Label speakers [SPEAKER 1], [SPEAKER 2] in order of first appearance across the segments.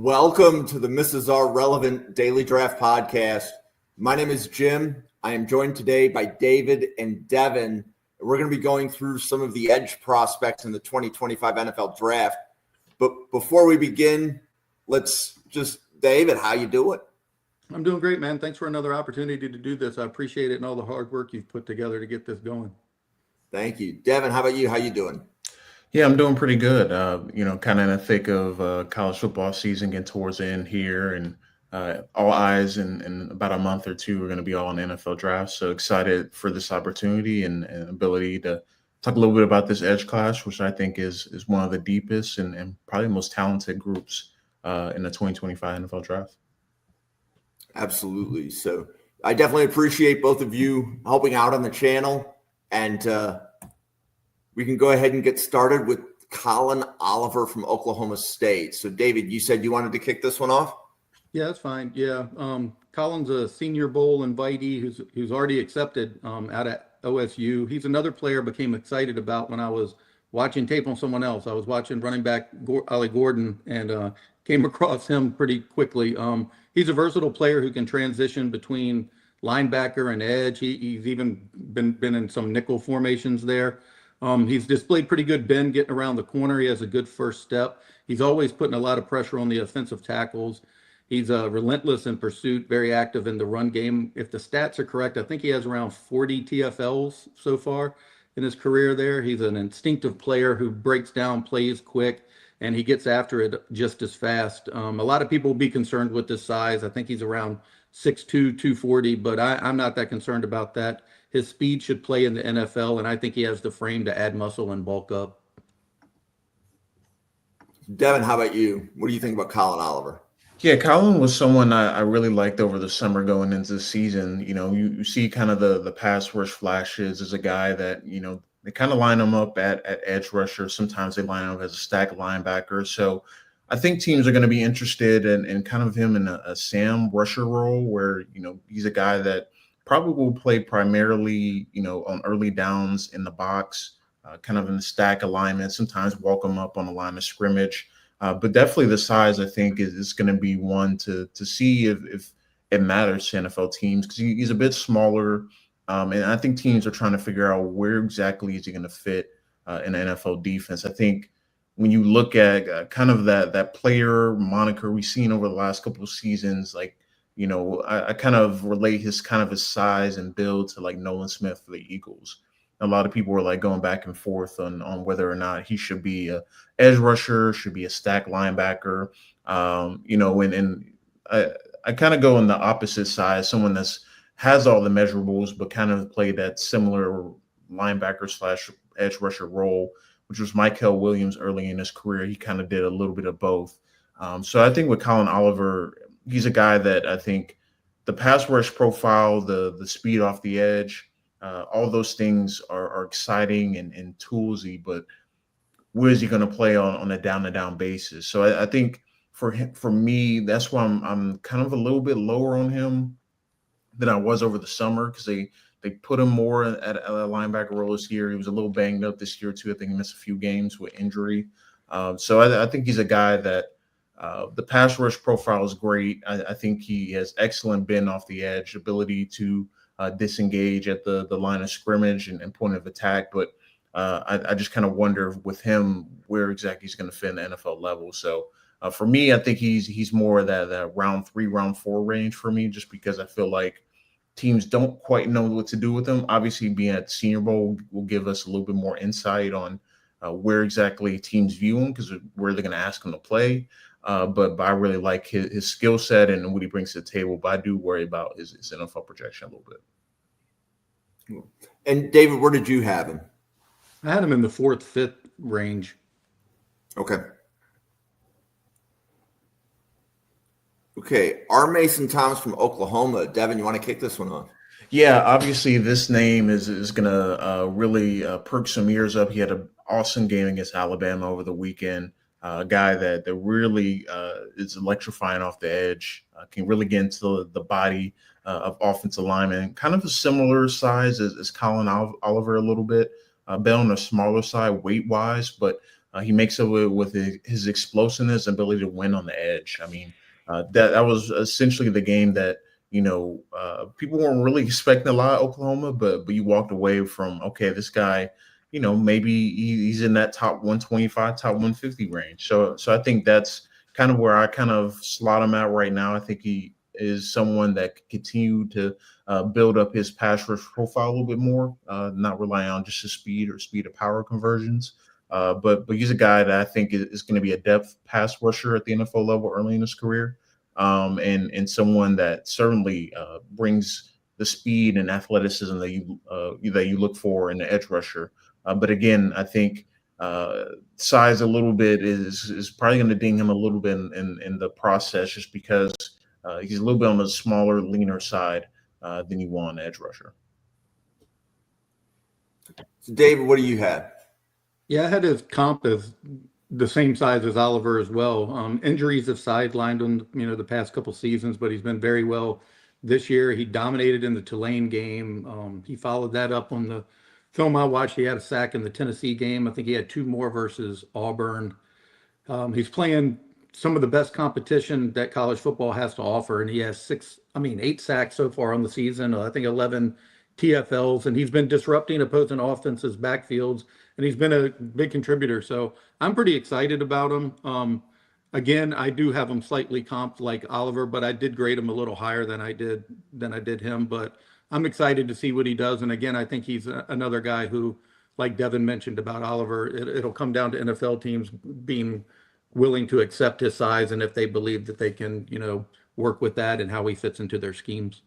[SPEAKER 1] Welcome to the Mrs. R Relevant Daily Draft Podcast. My name is Jim. I am joined today by David and Devin. We're going to be going through some of the edge prospects in the 2025 NFL Draft. But before we begin, David, how you doing?
[SPEAKER 2] I'm doing great, man. Thanks for another opportunity to do this. I appreciate it and all the hard work you've put together to get this going.
[SPEAKER 1] Thank you. Devin, how about you? How you doing?
[SPEAKER 3] Yeah, I'm doing pretty good. Kind of in the thick of college football season, getting towards the end here, and all eyes in about a month or two, we're going to be all in the NFL draft. So excited for this opportunity and ability to talk a little bit about this edge class, which I think is one of the deepest and probably most talented groups in the 2025 NFL draft.
[SPEAKER 1] Absolutely. So I definitely appreciate both of you helping out on the channel, and we can go ahead and get started with Collin Oliver from Oklahoma State. So, David, you said you wanted to kick this one off?
[SPEAKER 2] Yeah, that's fine. Yeah, Collin's a Senior Bowl invitee who's already accepted out at OSU. He's another player I became excited about when I was watching tape on someone else. I was watching running back Ollie Gordon and came across him pretty quickly. He's a versatile player who can transition between linebacker and edge. He's even been in some nickel formations there. He's displayed pretty good bend getting around the corner. He has a good first step. He's always putting a lot of pressure on the offensive tackles. He's relentless in pursuit, very active in the run game. If the stats are correct, I think he has around 40 TFLs so far in his career there. He's an instinctive player who breaks down plays quick, and he gets after it just as fast. A lot of people will be concerned with his size. I think he's around 6'2", 240, but I'm not that concerned about that. His speed should play in the NFL, and I think he has the frame to add muscle and bulk up.
[SPEAKER 1] Devin, how about you? What do you think about Collin Oliver?
[SPEAKER 3] Yeah, Collin was someone I really liked over the summer going into the season. You know, you see kind of the pass rush flashes as a guy that, you know, they kind of line him up at edge rusher. Sometimes they line him up as a stack linebacker. So I think teams are going to be interested in kind of him in a Sam rusher role where, you know, he's a guy that probably will play primarily, you know, on early downs in the box, kind of in the stack alignment, sometimes walk him up on the line of scrimmage. But definitely the size, I think, is going to be one to see if it matters to NFL teams because he's a bit smaller. And I think teams are trying to figure out where exactly is he going to fit in an NFL defense. I think when you look at kind of that player moniker we've seen over the last couple of seasons, like, you know, I kind of relate his size and build to like Nolan Smith for the Eagles. A lot of people were like going back and forth on whether or not he should be a edge rusher, should be a stack linebacker. You know, and I kind of go on the opposite side, someone has all the measurables, but kind of played that similar linebacker / edge rusher role, which was Mykel Williams early in his career. He kind of did a little bit of both. So I think with Collin Oliver, he's a guy that I think the pass rush profile, the speed off the edge, all those things are exciting and toolsy, but where is he going to play on a down-to-down basis? So I think for me, that's why I'm kind of a little bit lower on him than I was over the summer because they put him more at a linebacker role this year. He was a little banged up this year too. I think he missed a few games with injury. So I think he's a guy that the pass rush profile is great. I think he has excellent bend off the edge, ability to disengage at the line of scrimmage and point of attack. But I just kind of wonder with him where exactly he's going to fit in the NFL level. So for me, I think he's more that round 3, round 4 range for me, just because I feel like teams don't quite know what to do with him. Obviously, being at Senior Bowl will give us a little bit more insight on where exactly teams view him because where they're going to ask him to play. But I really like his skill set and what he brings to the table. But I do worry about his NFL projection a little bit.
[SPEAKER 1] And David, where did you have him?
[SPEAKER 2] I had him in the 4th, 5th range.
[SPEAKER 1] Okay. R. Mason Thomas from Oklahoma. Devin, you want to kick this one off?
[SPEAKER 3] Yeah, obviously this name is going to really perk some ears up. He had an awesome game against Alabama over the weekend. A guy that really is electrifying off the edge, can really get into the body of offensive linemen. Kind of a similar size as Collin Oliver a little bit, on the smaller side weight-wise, but he makes up with his explosiveness, ability to win on the edge. I mean, that was essentially the game that people weren't really expecting a lot of Oklahoma, but you walked away from, okay, this guy, maybe he's in that top 125, top 150 range. So I think that's kind of where I kind of slot him at right now. I think he is someone that could continue to build up his pass rush profile a little bit more, not rely on just his speed or speed to power conversions. But he's a guy that I think is going to be a depth pass rusher at the NFL level early in his career, and someone that certainly brings the speed and athleticism that you look for in the edge rusher. But again, I think size a little bit is probably going to ding him a little bit in the process, just because he's a little bit on the smaller, leaner side than you want an edge rusher.
[SPEAKER 1] So, David, what do you have?
[SPEAKER 2] Yeah, I had his comp as the same size as Oliver as well. Injuries have sidelined him, the past couple seasons, but he's been very well this year. He dominated in the Tulane game. He followed that up on the film I watched. He had a sack in the Tennessee game. I think he had 2 more versus Auburn. He's playing some of the best competition that college football has to offer, and he has 8 sacks so far on the season. I think 11 TFLs, and he's been disrupting opposing offenses' backfields, and he's been a big contributor. So I'm pretty excited about him. Again, I do have him slightly comped like Oliver, but I did grade him a little higher than I did him. But I'm excited to see what he does. And again, I think he's another guy who, like Devin mentioned about Oliver, it'll come down to NFL teams being willing to accept his size and if they believe that they can, work with that and how he fits into their schemes.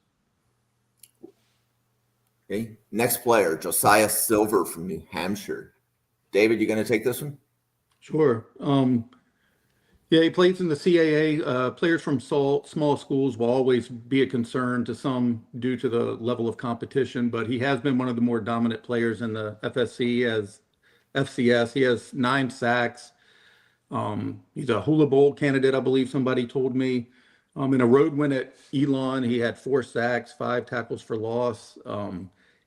[SPEAKER 1] Okay. Next player, Josiah Silver from New Hampshire. David, you going to take this one?
[SPEAKER 2] Sure. Yeah, he plays in the CAA. Players from small schools will always be a concern to some due to the level of competition, but he has been one of the more dominant players in the FSC as FCS. He has 9 sacks. He's a Hula Bowl candidate, I believe somebody told me. In a road win at Elon, he had 4 sacks, 5 tackles for loss.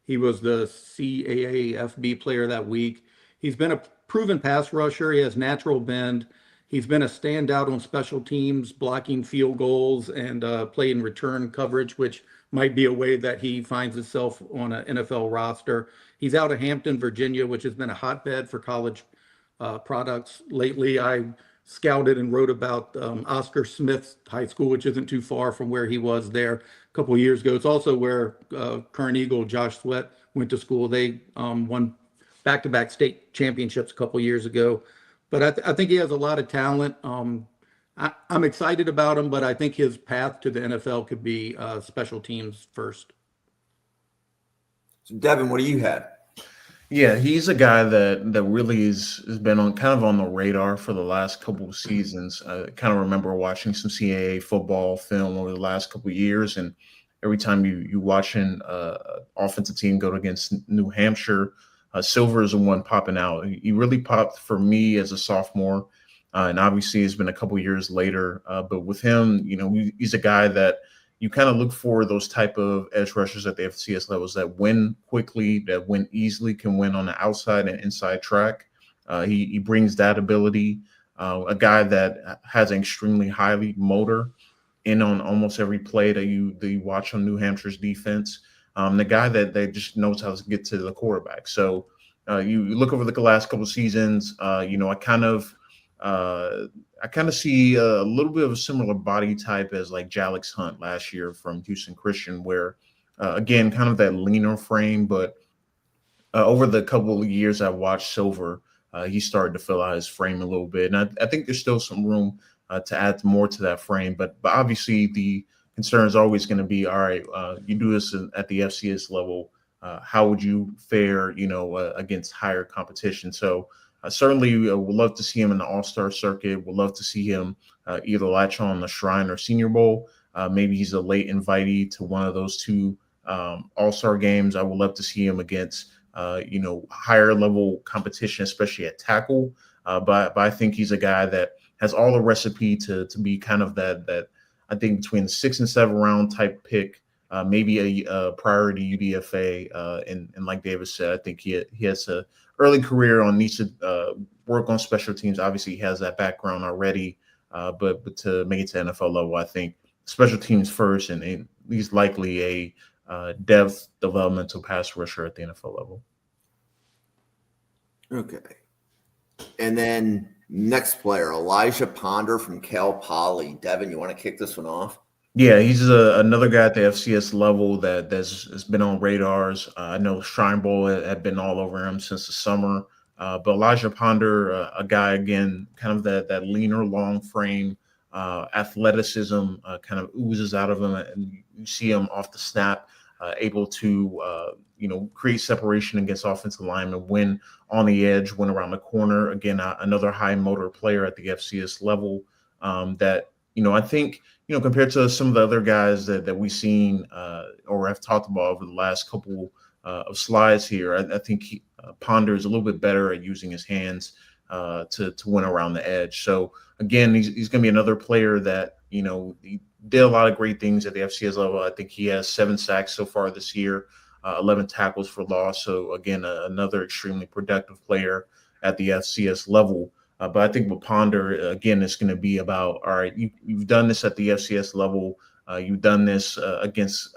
[SPEAKER 2] He was the CAA FB player that week. He's been a proven pass rusher. He has natural bend. He's been a standout on special teams, blocking field goals and playing return coverage, which might be a way that he finds himself on an NFL roster. He's out of Hampton, Virginia, which has been a hotbed for college products lately. I scouted and wrote about Oscar Smith's high school, which isn't too far from where he was there a couple of years ago. It's also where current Eagle Josh Sweat went to school. They won back-to-back state championships a couple of years ago. But I think he has a lot of talent. I'm excited about him, but I think his path to the NFL could be special teams first.
[SPEAKER 1] So, Devin, what do you have?
[SPEAKER 3] Yeah, he's a guy that really has been on the radar for the last couple of seasons. I kind of remember watching some CAA football film over the last couple of years, and every time you watching offensive team go against New Hampshire, Silver is the one popping out. He really popped for me as a sophomore, and obviously it's been a couple of years later. But with him, he's a guy that you kind of look for those type of edge rushers at the FCS levels that win quickly, that win easily, can win on the outside and inside track. He brings that ability. A guy that has an extremely highly motor in on almost every play that you watch on New Hampshire's defense. The guy that just knows how to get to the quarterback. So you look over the last couple of seasons. I kind of see a little bit of a similar body type as like Jalix Hunt last year from Houston Christian, where again, kind of that leaner frame, but over the couple of years I've watched Silver, he started to fill out his frame a little bit. And I think there's still some room to add more to that frame, but obviously the concern is always going to be, all right, you do this at the FCS level. How would you fare, against higher competition? So certainly would love to see him in the All-Star circuit. Would love to see him either latch on the Shrine or Senior Bowl. Maybe he's a late invitee to one of those 2 All-Star games. I would love to see him against, higher level competition, especially at tackle. But I think he's a guy that has all the recipe to be kind of that I think between the 6th and 7th round type pick maybe a priority UDFA. And like David said, I think he has a early career needs to work on special teams. Obviously, he has that background already, but to make it to NFL level, I think special teams first, and he's likely a developmental pass rusher at the NFL level.
[SPEAKER 1] Okay. And then next player, Elijah Ponder from Cal Poly. Devin, you want to kick this one off?
[SPEAKER 3] Yeah, he's another guy at the FCS level that's been on radars. I know Shrine Bowl had been all over him since the summer. But Elijah Ponder, a guy, again, kind of that leaner, long frame, athleticism kind of oozes out of him. And you see him off the snap, able to, create separation against offensive linemen, win on the edge, win around the corner. Again, another high motor player at the FCS level that, I think, compared to some of the other guys that we've seen or have talked about over the last couple of slides here, I think Ponder is a little bit better at using his hands to win around the edge. So again, he's going to be another player that, he did a lot of great things at the FCS level. I think he has 7 sacks so far this year, 11 tackles for loss. So again, another extremely productive player at the FCS level. But I think with Ponder, again, it's going to be about, all right, you've done this at the FCS level. You've done this against,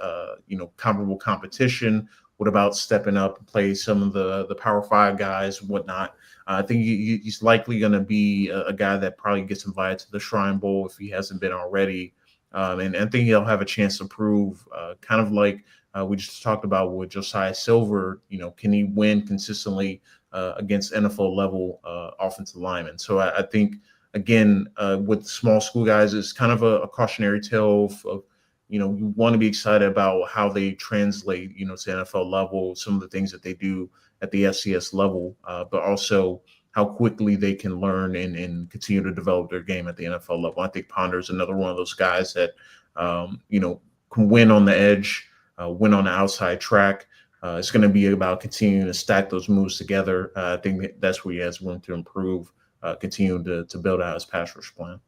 [SPEAKER 3] comparable competition. What about stepping up and play some of the Power 5 guys, whatnot? I think he's likely going to be a guy that probably gets invited to the Shrine Bowl if he hasn't been already. And I think he'll have a chance to prove, kind of like we just talked about with Josiah Silver, can he win consistently against NFL level offensive linemen? So I think, again, with small school guys, it's kind of a cautionary tale of you want to be excited about how they translate, to NFL level, some of the things that they do at the FCS level, but also how quickly they can learn and continue to develop their game at the NFL level. I think Ponder is another one of those guys that, can win on the edge, win on the outside track. It's going to be about continuing to stack those moves together. I think that's where he has room to improve, continue to build out his pass rush plan.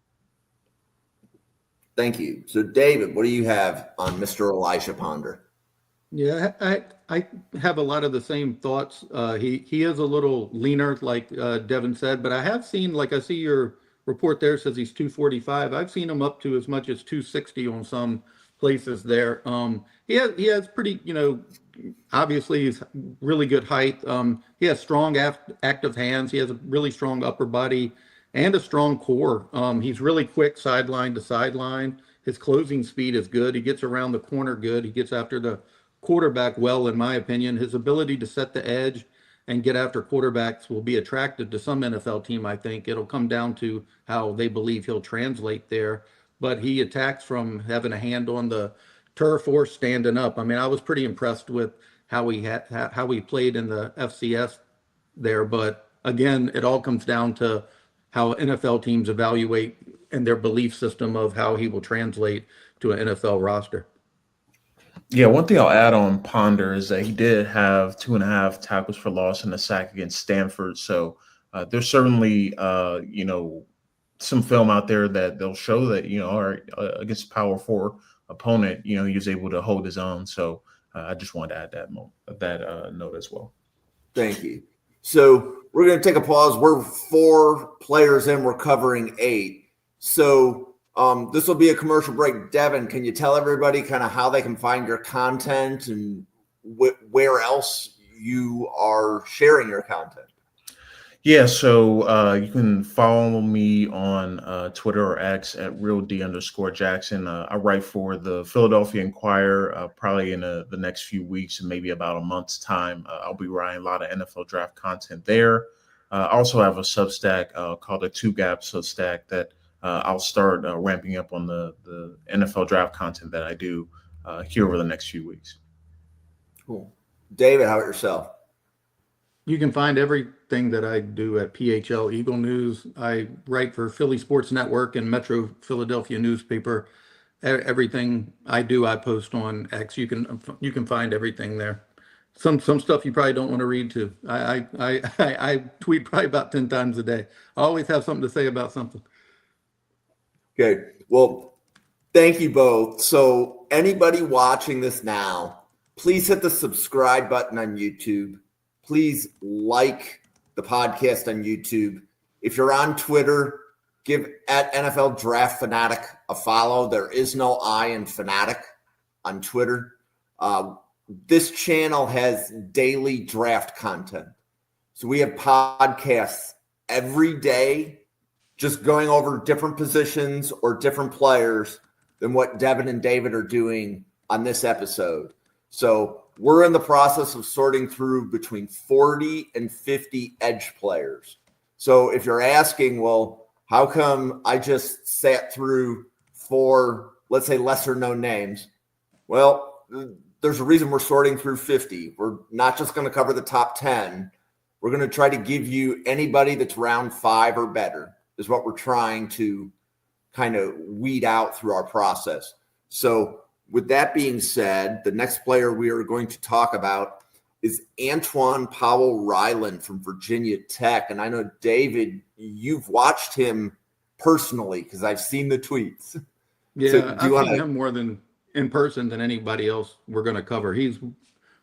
[SPEAKER 1] Thank you. So, David, what do you have on Mr. Elijah Ponder?
[SPEAKER 2] Yeah, I have a lot of the same thoughts. He is a little leaner, like Devin said, but I have seen, like I see your report there says he's 245. I've seen him up to as much as 260 on some places there. He has pretty, obviously he's really good height. He has strong active hands. He has a really strong upper body and a strong core. He's really quick sideline to sideline. His closing speed is good. He gets around the corner good. He gets after the quarterback well, in my opinion. His ability to set the edge and get after quarterbacks will be attractive to some NFL team, I think. It'll come down to how they believe he'll translate there. But he attacks from having a hand on the turf or standing up. I mean, I was pretty impressed with how he played in the FCS there. But again, it all comes down to how NFL teams evaluate and their belief system of how he will translate to an NFL roster.
[SPEAKER 3] Yeah, one thing I'll add on Ponder is that he did have 2.5 tackles for loss and a sack against Stanford. So there's certainly, some film out there that they'll show that, against a Power 4 opponent, he was able to hold his own. So I just wanted to add that note as well.
[SPEAKER 1] Thank you. So we're going to take a pause. We're 4 players in. We're covering 8. So this will be a commercial break. Devin, can you tell everybody kind of how they can find your content and where else you are sharing your content?
[SPEAKER 3] Yeah, so you can follow me on Twitter or X at RealD_Jackson. I write for the Philadelphia Inquirer probably in the next few weeks and maybe about a month's time. I'll be writing a lot of NFL draft content there. I also have a Substack called a 2Gap Substack that I'll start ramping up on the NFL draft content that I do here over the next few weeks.
[SPEAKER 1] Cool. David, how about yourself?
[SPEAKER 2] You can find everything that I do at PHL Eagle News. I write for Philly Sports Network and Metro Philadelphia newspaper. Everything I do, I post on X. You can find everything there. Some stuff you probably don't want to read too. I tweet probably about 10 times a day. I always have something to say about something.
[SPEAKER 1] Okay. Well, Thank you both. So anybody watching this now, please hit the subscribe button on YouTube. Please like the podcast on YouTube. If you're on Twitter, give at NFL Draft Fanatic a follow. There is no I in Fanatic on Twitter. This channel has daily draft content. So we have podcasts every day just going over different positions or different players than what Devin and David are doing on this episode. So we're in the process of sorting through between 40 and 50 edge players. So if you're asking, well, how come I just sat through 4, let's say, lesser known names? Well, there's a reason we're sorting through 50. We're not just going to cover the top 10. We're going to try to give you anybody that's round 5 or better is what we're trying to kind of weed out through our process. So with that being said, the next player we are going to talk about is Antwaun Powell-Ryland from Virginia Tech. And I know, David, you've watched him personally because I've seen the tweets.
[SPEAKER 2] Yeah,
[SPEAKER 1] So
[SPEAKER 2] I've seen him more than in person than anybody else we're going to cover. He's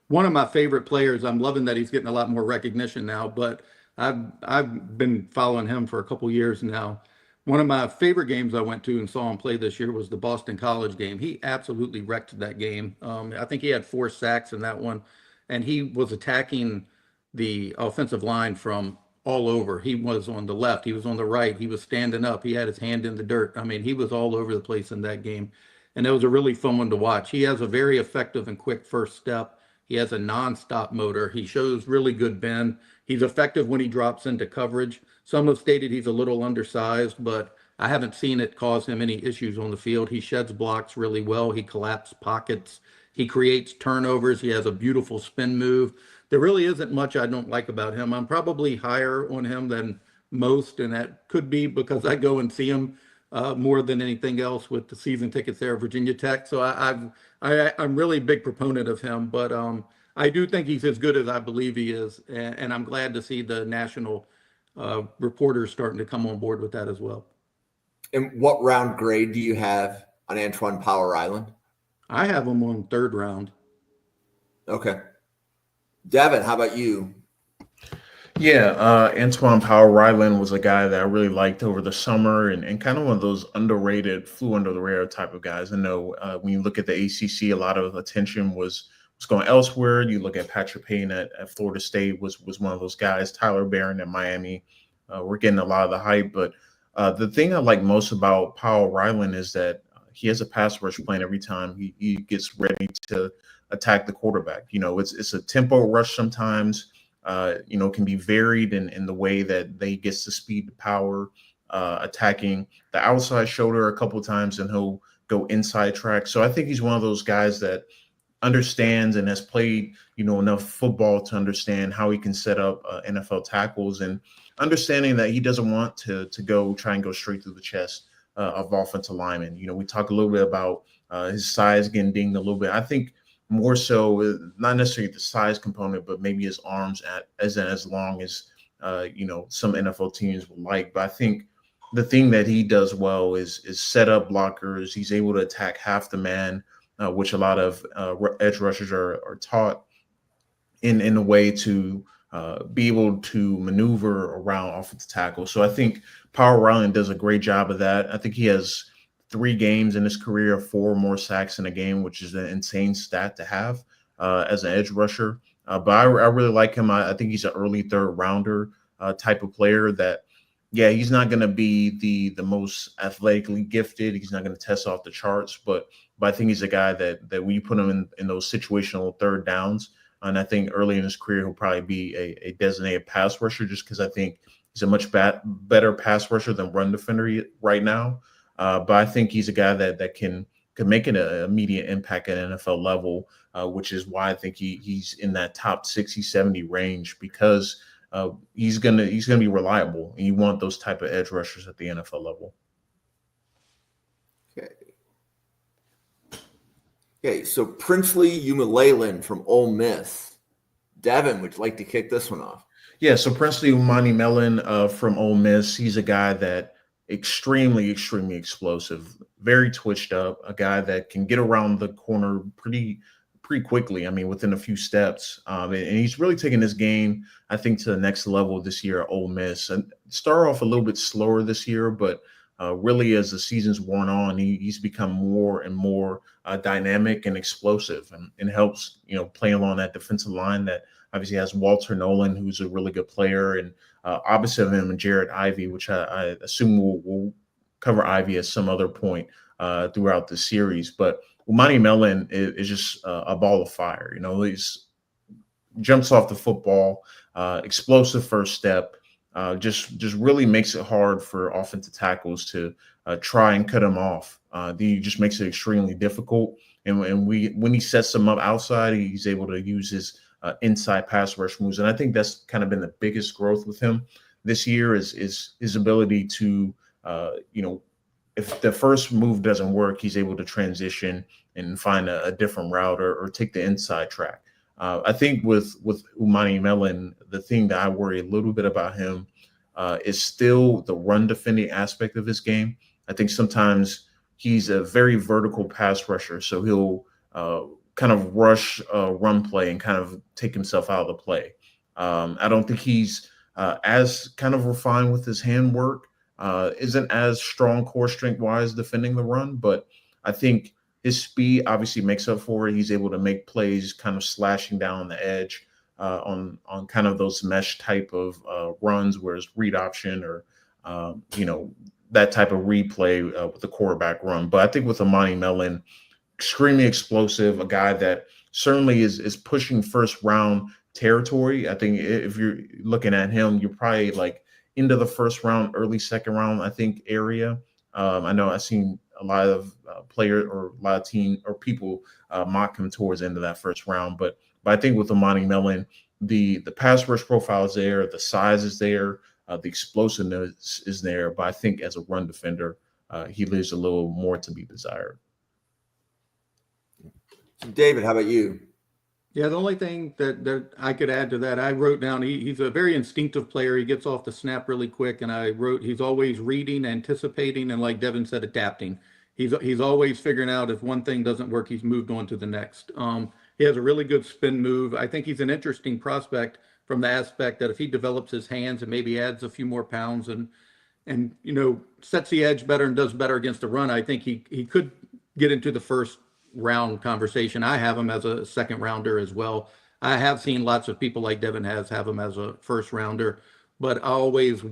[SPEAKER 2] one of my favorite players. I'm loving that he's getting a lot more recognition now, but I've been following him for a couple years now. One of my favorite games I went to and saw him play this year was the Boston College game. He absolutely wrecked that game. I think he had 4 sacks in that one, and he was attacking the offensive line from all over. He was on the left, he was on the right, he was standing up, he had his hand in the dirt. I mean, he was all over the place in that game, and it was a really fun one to watch. He has a very effective and quick first step. He has a nonstop motor. He shows really good bend. He's effective when he drops into coverage. Some have stated he's a little undersized, but I haven't seen it cause him any issues on the field. He sheds blocks really well. He collapses pockets. He creates turnovers. He has a beautiful spin move. There really isn't much I don't like about him. I'm probably higher on him than most, and that could be because I go and see him more than anything else with the season tickets there at Virginia Tech. So I'm really a big proponent of him, but I do think he's as good as I believe he is, and I'm glad to see the national reporters starting to come on board with that as well.
[SPEAKER 1] And what round grade do you have on Antwaun Powell-Ryland?
[SPEAKER 2] I have him on 3rd round.
[SPEAKER 1] Okay. Devin, how about you?
[SPEAKER 3] Yeah, Antwaun Powell-Ryland was a guy that I really liked over the summer and kind of one of those underrated, flew under the radar type of guys. I know when you look at the ACC, a lot of attention was going elsewhere. You look at Patrick Payne at Florida State was one of those guys. Tyler Barron at Miami, we're getting a lot of the hype. But the thing I like most about Powell-Ryland is that he has a pass rush plan every time he gets ready to attack the quarterback. You know, it's a tempo rush sometimes. You know, can be varied in the way that they gets the speed to power, attacking the outside shoulder a couple of times, and he'll go inside track. So I think he's one of those guys that understands and has played, you know, enough football to understand how he can set up NFL tackles, and understanding that he doesn't want to try and go straight through the chest of offensive linemen. You know, we talk a little bit about his size getting dinged a little bit. I think more so, not necessarily the size component, but maybe his arms as long as you know, some NFL teams would like. But I think the thing that he does well is set up blockers. He's able to attack half the man, which a lot of edge rushers are taught in a way to be able to maneuver around offensive tackle. So I think Powell-Ryland does a great job of that. I think he has 3 games in his career, 4 more sacks in a game, which is an insane stat to have as an edge rusher. But I really like him. I think he's an early 3rd rounder type of player that, yeah, he's not going to be the most athletically gifted. He's not going to test off the charts, but I think he's a guy that when you put him in those situational 3rd downs, and I think early in his career, he'll probably be a designated pass rusher, just because I think he's a much better pass rusher than run defender right now. But I think he's a guy that can make an immediate impact at NFL level, which is why I think he's in that top 60, 70 range, because he's gonna be reliable, and you want those type of edge rushers at the NFL level.
[SPEAKER 1] Okay, so Princely Umanmielen from Ole Miss. Devin, would you like to kick this one off?
[SPEAKER 3] Yeah, so Princely Umanmielen from Ole Miss, he's a guy that extremely, extremely explosive. very twitched up, a guy that can get around the corner pretty quickly. I mean, within a few steps. And he's really taken this game, I think, to the next level this year at Ole Miss. And started off a little bit slower this year, but really as the season's worn on, he's become more and more dynamic and explosive, and helps, play along that defensive line that obviously has Walter Nolan, who's a really good player, and opposite of him, and Jared Ivey, which I assume we'll cover Ivy at some other point throughout the series. But Umanmielen is just a ball of fire. He's jumps off the football, explosive first step, just really makes it hard for offensive tackles to try and cut him off. He just makes it extremely difficult. And when he sets them up outside, he's able to use his inside pass rush moves. And I think that's kind of been the biggest growth with him this year is his ability to, if the first move doesn't work, he's able to transition and find a different route or take the inside track. I think with Umanmielen, the thing that I worry a little bit about him is still the run defending aspect of his game. I think sometimes he's a very vertical pass rusher, so he'll kind of rush run play and kind of take himself out of the play. I don't think he's as kind of refined with his handwork, isn't as strong core strength wise defending the run, but I think his speed obviously makes up for it. He's able to make plays kind of slashing down the edge on kind of those mesh type of runs where it's read option or, that type of replay with the quarterback run. But I think with Umanmielen, extremely explosive, a guy that certainly is pushing first round territory. I think if you're looking at him, you're probably like into the first round, early second round, I think, area. I know I've seen a lot of players or a lot of team or people mock him towards the end of that first round. But I think with Umanmielen, the pass rush profile is there, the size is there, the explosiveness is there. But I think as a run defender, he leaves a little more to be desired.
[SPEAKER 1] David, how about you?
[SPEAKER 2] Yeah, the only thing that I could add to that, I wrote down he's a very instinctive player. He gets off the snap really quick, and I wrote he's always reading, anticipating, and like Devin said, adapting. He's always figuring out if one thing doesn't work, he's moved on to the next. He has a really good spin move. I think he's an interesting prospect from the aspect that if he develops his hands and maybe adds a few more pounds and sets the edge better and does better against the run, I think he could get into the first round conversation. I have him as a second rounder as well. I have seen lots of people like Devin have him as a first rounder, but I always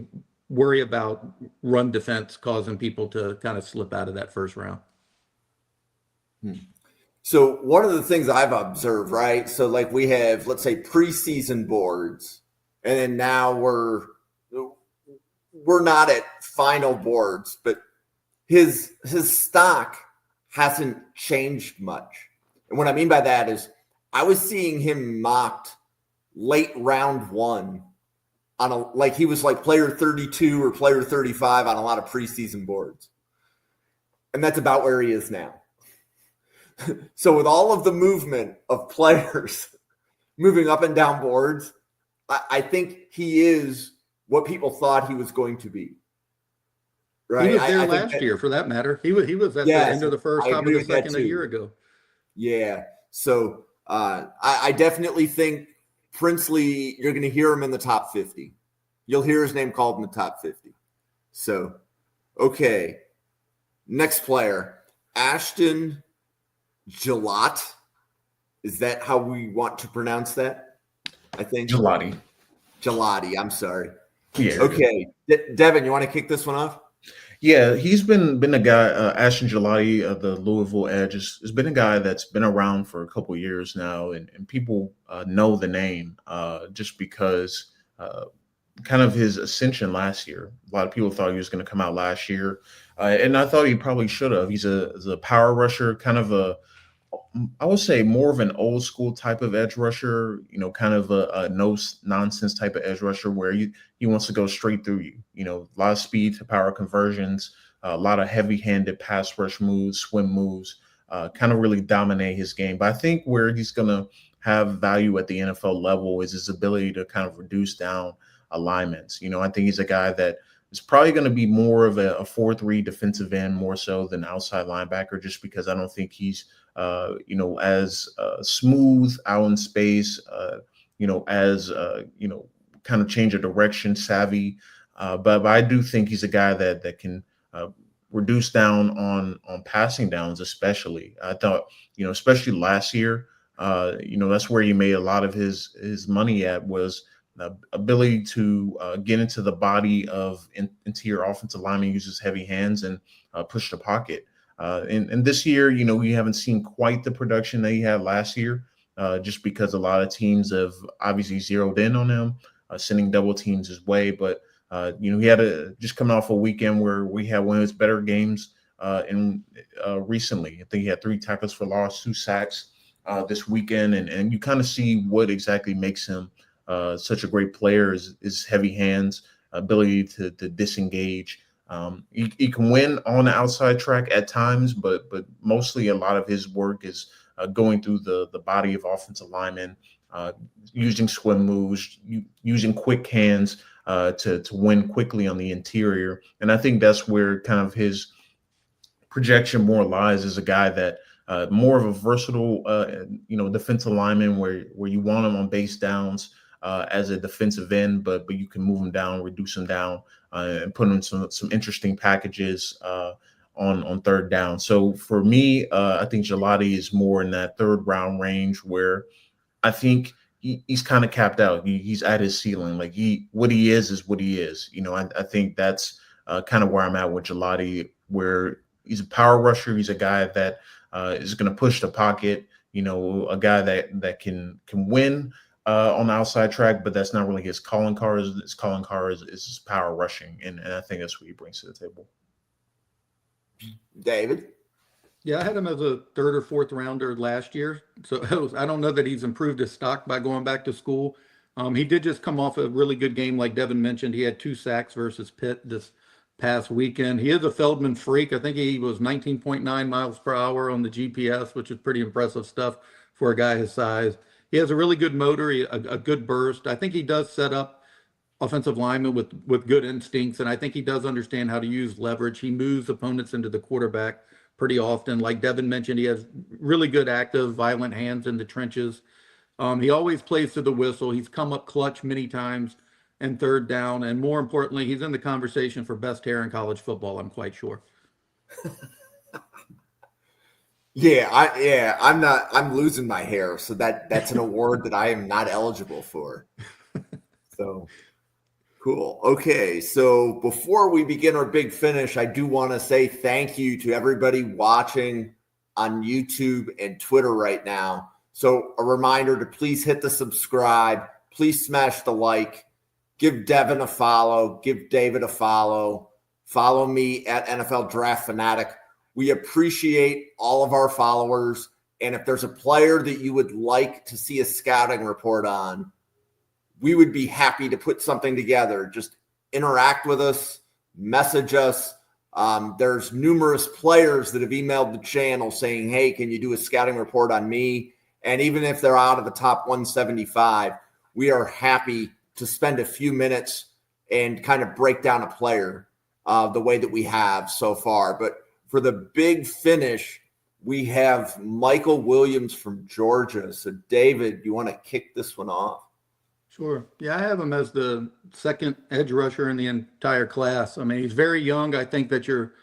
[SPEAKER 2] worry about run defense causing people to kind of slip out of that first round.
[SPEAKER 1] So one of the things I've observed, right? So like we have, let's say, preseason boards, and then now we're not at final boards, but his stock hasn't changed much. And what I mean by that is I was seeing him mocked late round one on like he was like player 32 or player 35 on a lot of preseason boards. And that's about where he is now. So with all of the movement of players moving up and down boards, I think he is what people thought he was going to be. Right.
[SPEAKER 2] He was there last year, for that matter. He was at the end of the first, top of the second a year ago.
[SPEAKER 1] Yeah. So I definitely think Princely, you're going to hear him in the top 50. You'll hear his name called in the top 50. So, okay. Next player, Ashton Gillotte. Is that how we want to pronounce that? I think.
[SPEAKER 3] Gillotte.
[SPEAKER 1] I'm sorry.
[SPEAKER 3] Yeah.
[SPEAKER 1] Okay. Devin, you want to kick this one off?
[SPEAKER 3] Yeah, he's been a guy, Ashton Gillotte of the Louisville Edge, has been a guy that's been around for a couple of years now, and people know the name just because kind of his ascension last year. A lot of people thought he was going to come out last year, and I thought he probably should have. He's a power rusher, kind of I would say more of an old school type of edge rusher, kind of a no nonsense type of edge rusher where he wants to go straight through you. A lot of speed to power conversions, a lot of heavy handed pass rush moves, swim moves, kind of really dominate his game. But I think where he's going to have value at the NFL level is his ability to kind of reduce down alignments. I think he's a guy that is probably going to be more of a 4-3 defensive end more so than outside linebacker, just because I don't think he's as smooth out in space, as kind of change of direction savvy. But I do think he's a guy that can reduce down on passing downs, especially. I thought, especially last year, that's where he made a lot of his money at, was the ability to get into the body of interior offensive linemen, use his heavy hands and push the pocket. And this year, we haven't seen quite the production that he had last year, just because a lot of teams have obviously zeroed in on him, sending double teams his way. But he had just coming off a weekend where we had one of his better games recently. I think he had 3 tackles for loss, 2 sacks this weekend, and you kind of see what exactly makes him such a great player is his heavy hands, ability to disengage. He can win on the outside track at times, but mostly a lot of his work is going through the body of offensive linemen, using swim moves, using quick hands to win quickly on the interior. And I think that's where kind of his projection more lies, as a guy that more of a versatile, defensive lineman where you want him on base downs as a defensive end, but you can move him down, reduce him down, and put him in some interesting packages on third down. So for me, I think Gillotte is more in that 3rd round range, where I think he's kind of capped out. He's at his ceiling. Like what he is what he is. I think that's kind of where I'm at with Gillotte, where he's a power rusher. He's a guy that is going to push the pocket. A guy that can win on the outside track, but that's not really his calling card. His calling card is his power rushing, and I think that's what he brings to the table.
[SPEAKER 1] David?
[SPEAKER 2] Yeah, I had him as a 3rd or 4th rounder last year. So I don't know that he's improved his stock by going back to school. He did just come off a really good game, like Devin mentioned. He had 2 sacks versus Pitt this past weekend. He is a Feldman freak. I think he was 19.9 miles per hour on the GPS, which is pretty impressive stuff for a guy his size. He has a really good motor, a good burst. I think he does set up offensive linemen with good instincts, and I think he does understand how to use leverage. He moves opponents into the quarterback pretty often. Like Devin mentioned, he has really good, active, violent hands in the trenches. He always plays to the whistle. He's come up clutch many times and 3rd down, and more importantly, he's in the conversation for best hair in college football, I'm quite sure.
[SPEAKER 1] I'm losing my hair, so that's an award that I am not eligible for. So cool. Okay, so before we begin our big finish, I do want to say thank you to everybody watching on YouTube and Twitter right now. So a reminder to please hit the subscribe, please smash the like, give Devin a follow, give David a follow me at NFL Draft Fanatic. We appreciate all of our followers. And if there's a player that you would like to see a scouting report on, we would be happy to put something together. Just interact with us, message us. There's numerous players that have emailed the channel saying, hey, can you do a scouting report on me? And even if they're out of the top 175, we are happy to spend a few minutes and kind of break down a player the way that we have so far. But for the big finish, we have Mykel Williams from Georgia. So, David, you want to kick this one off?
[SPEAKER 2] Sure. Yeah, I have him as the 2nd edge rusher in the entire class. I mean, he's very young. I think that you're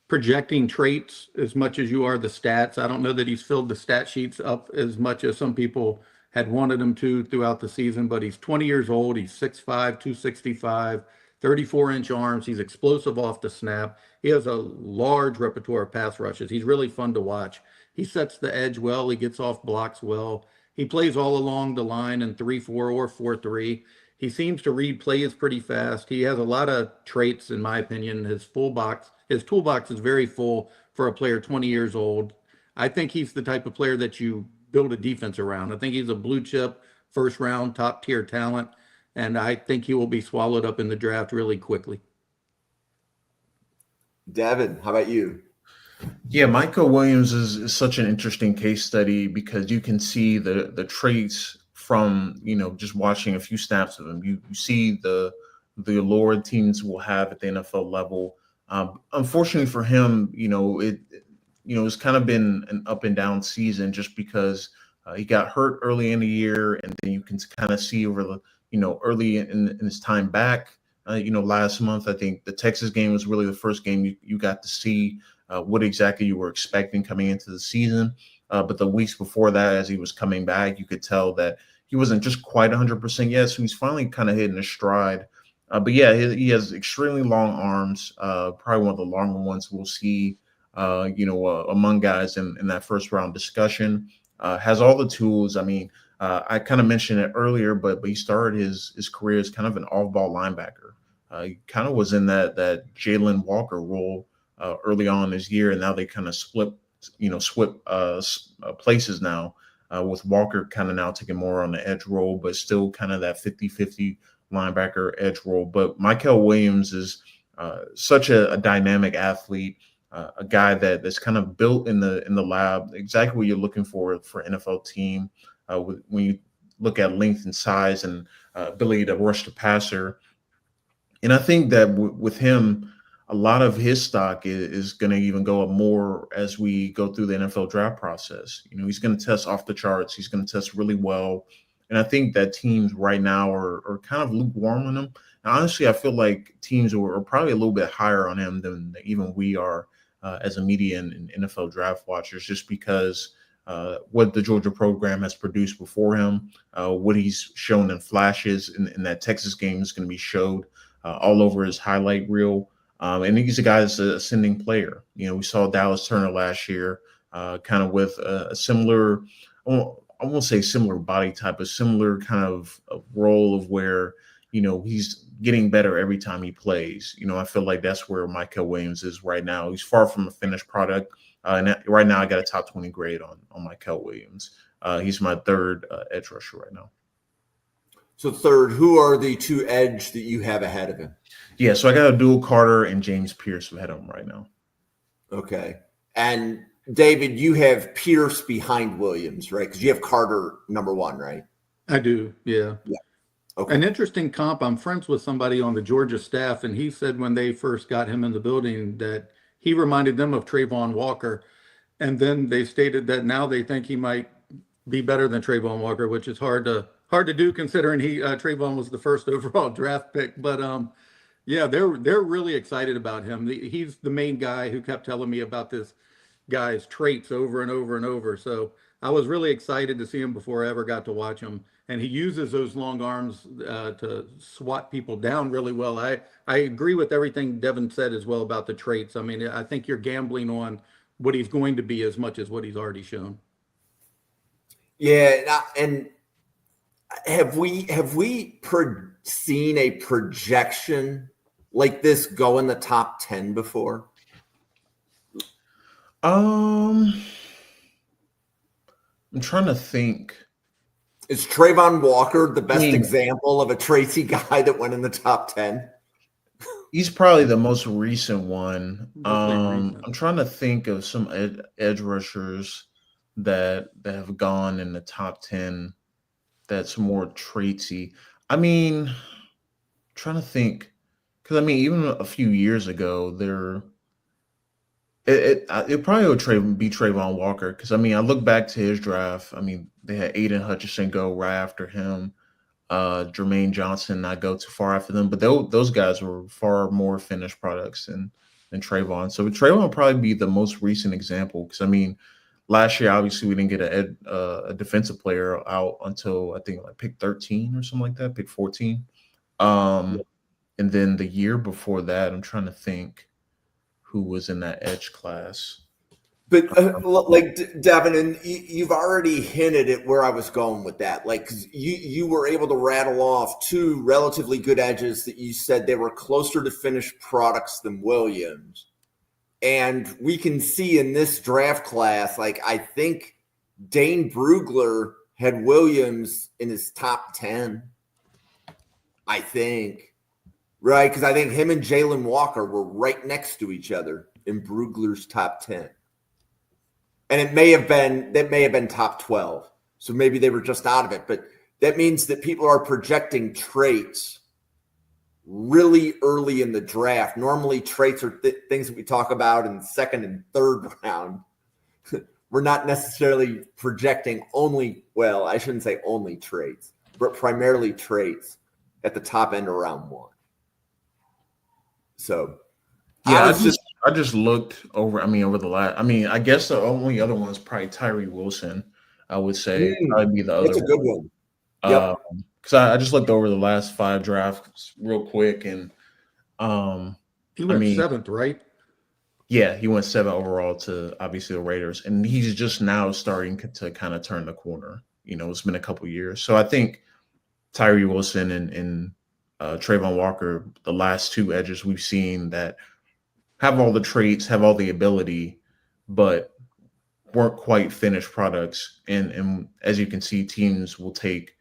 [SPEAKER 2] projecting traits as much as you are the stats. I don't know that he's filled the stat sheets up as much as some people had wanted him to throughout the season, but he's 20 years old. He's 6'5", 265, 34-inch arms. He's explosive off the snap. He has a large repertoire of pass rushes. He's really fun to watch. He sets the edge well. He gets off blocks well. He plays all along the line in 3-4 or 4-3. He seems to read plays pretty fast. He has a lot of traits, in my opinion. His toolbox is very full for a player 20 years old. I think he's the type of player that you build a defense around. I think he's a blue chip, 1st round, top tier talent. And I think he will be swallowed up in the draft really quickly.
[SPEAKER 1] Devin, how about you?
[SPEAKER 3] Yeah, Mykel Williams is such an interesting case study because you can see the traits from, just watching a few snaps of him. You see the the allure teams will have at the NFL level. Unfortunately for him, it's kind of been an up and down season just because he got hurt early in the year, and then you can kind of see over the, early in his time back. Last month, I think the Texas game was really the first game you got to see what exactly you were expecting coming into the season. But the weeks before that, as he was coming back, you could tell that he wasn't just quite 100% yet. So he's finally kind of hitting a stride. But yeah, he has extremely long arms, probably one of the longer ones we'll see, among guys in that first round discussion. Has all the tools. I mean, I kind of mentioned it earlier, but he started his career as kind of an off-ball linebacker. He kind of was in that Jalen Walker role early on this year, and now they kind of swap places now, with Walker kind of now taking more on the edge role, but still kind of that 50-50 linebacker edge role. But Mykel Williams is such a dynamic athlete, a guy that's kind of built in the lab, exactly what you're looking for NFL team. When you look at length and size and ability to rush the passer. And I think that with him, a lot of his stock is going to even go up more as we go through the NFL draft process. He's going to test off the charts. He's going to test really well. And I think that teams right now are kind of lukewarm on him. And honestly, I feel like teams are probably a little bit higher on him than even we are as a media and NFL draft watchers, just because what the Georgia program has produced before him, what he's shown in flashes in that Texas game is going to be showed all over his highlight reel. And he's a guy that's an ascending player. We saw Dallas Turner last year, kind of with a similar, I won't say similar body type, a similar kind of role of where, he's getting better every time he plays. I feel like that's where Mykel Williams is right now. He's far from a finished product. And right now I got a top 20 grade on Mykel Williams. He's my third edge rusher right now.
[SPEAKER 1] So third, who are the two edge that you have ahead of him?
[SPEAKER 3] Yeah, so I got a dual Carter and James Pierce ahead of him right now.
[SPEAKER 1] Okay. And David, you have Pierce behind Williams, right? Because you have Carter number one, right?
[SPEAKER 2] I do, yeah.
[SPEAKER 1] Yeah. Okay.
[SPEAKER 2] An interesting comp. I'm friends with somebody on the Georgia staff, and he said when they first got him in the building that he reminded them of Trayvon Walker. And then they stated that now they think he might be better than Trayvon Walker, which is hard to do considering Trayvon was the first overall draft pick. But yeah, they're really excited about him. He's the main guy who kept telling me about this guy's traits over and over and over. So I was really excited to see him before I ever got to watch him. And he uses those long arms to swat people down really well. I agree with everything Devin said as well about the traits. I mean, I think you're gambling on what he's going to be as much as what he's already shown.
[SPEAKER 1] Yeah, and have we seen a projection like this go in the top 10 before?
[SPEAKER 3] I'm trying to think.
[SPEAKER 1] Is Trayvon Walker the best example of a Tracy guy that went in the top 10?
[SPEAKER 3] He's probably the most recent one.
[SPEAKER 2] Recent.
[SPEAKER 3] I'm trying to think of some edge rushers that have gone in the top 10 that's more Tracy. I mean, trying to think, because I mean, even a few years ago, it probably would be Trayvon Walker, because I mean, I look back to his draft. I mean, they had Aiden Hutchinson go right after him, Jermaine Johnson not go too far after them, but those guys were far more finished products than Trayvon. So Trayvon would probably be the most recent example, because I mean, last year obviously we didn't get a defensive player out until I think like pick 13 or something like that, pick 14. And then the year before that, I'm trying to think who was in that edge class.
[SPEAKER 1] But like Devin, and you've already hinted at where I was going with that. Like, 'cause you were able to rattle off two relatively good edges that you said they were closer to finished products than Williams. And we can see in this draft class, like, I think Dane Brugler had Williams in his top 10. I think. Right? Because I think him and Jalen Walker were right next to each other in Brugler's top 10. And that may have been top 12. So maybe they were just out of it. But that means that people are projecting traits really early in the draft. Normally traits are things that we talk about in the second and third round. We're not necessarily projecting I shouldn't say only traits, but primarily traits at the top end of round 1. So
[SPEAKER 3] yeah, I just looked over. Over the last. I guess the only other one is probably Tyree Wilson. I would say probably be the other.
[SPEAKER 1] That's a good one. Yep.
[SPEAKER 3] Because I just looked over the last 5 drafts real quick, and
[SPEAKER 2] he went 7th, right?
[SPEAKER 3] Yeah, he went 7 overall to obviously the Raiders, and he's just now starting to kind of turn the corner. It's been a couple years, so I think Tyree Wilson and Trayvon Walker, the last 2 edges we've seen that have all the traits, have all the ability, but weren't quite finished products. And as you can see, teams will take,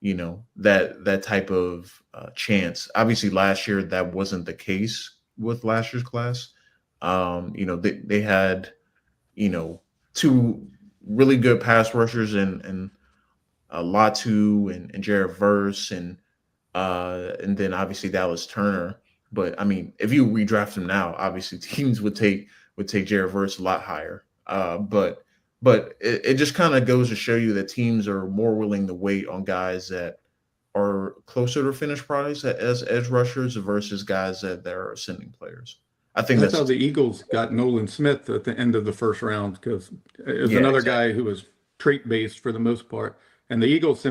[SPEAKER 3] that type of chance. Obviously, last year that wasn't the case with last year's class. They had, 2 really good pass rushers and Latu and Jared Verse and then obviously Dallas Turner. But if you redraft him now, obviously teams would take Jared Verse a lot higher. But it just kind of goes to show you that teams are more willing to wait on guys that are closer to finished products as edge rushers versus guys that are ascending players. I think
[SPEAKER 2] that's how the Eagles got Nolan Smith at the end of the first round, because it was another guy who was trait based for the most part, and the Eagles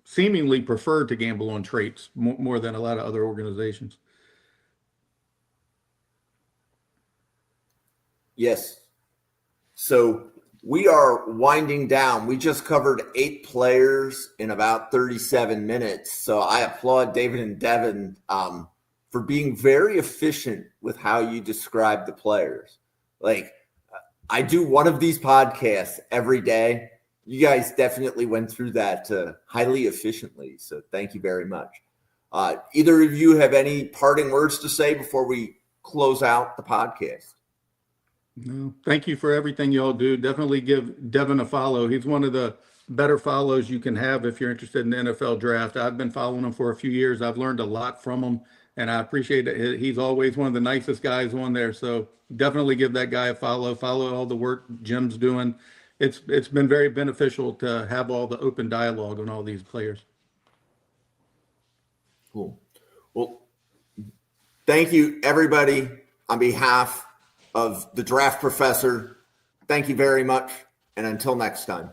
[SPEAKER 2] seemingly preferred to gamble on traits more than a lot of other organizations.
[SPEAKER 1] Yes. So we are winding down. We just covered 8 players in about 37 minutes. So I applaud David and Devin for being very efficient with how you describe the players. Like, I do one of these podcasts every day. You guys definitely went through that highly efficiently. So thank you very much. Either of you have any parting words to say before we close out the podcast?
[SPEAKER 2] No, thank you for everything y'all do. Definitely give Devin a follow. He's one of the better follows you can have if you're interested in the NFL draft. I've been following him for a few years. I've learned a lot from him, and I appreciate it. He's always one of the nicest guys on there. So definitely give that guy a follow. Follow all the work Jim's doing. It's been very beneficial to have all the open dialogue on all these players.
[SPEAKER 1] Cool. Well, thank you, everybody, on behalf of the Draft Professor. Thank you very much, and until next time.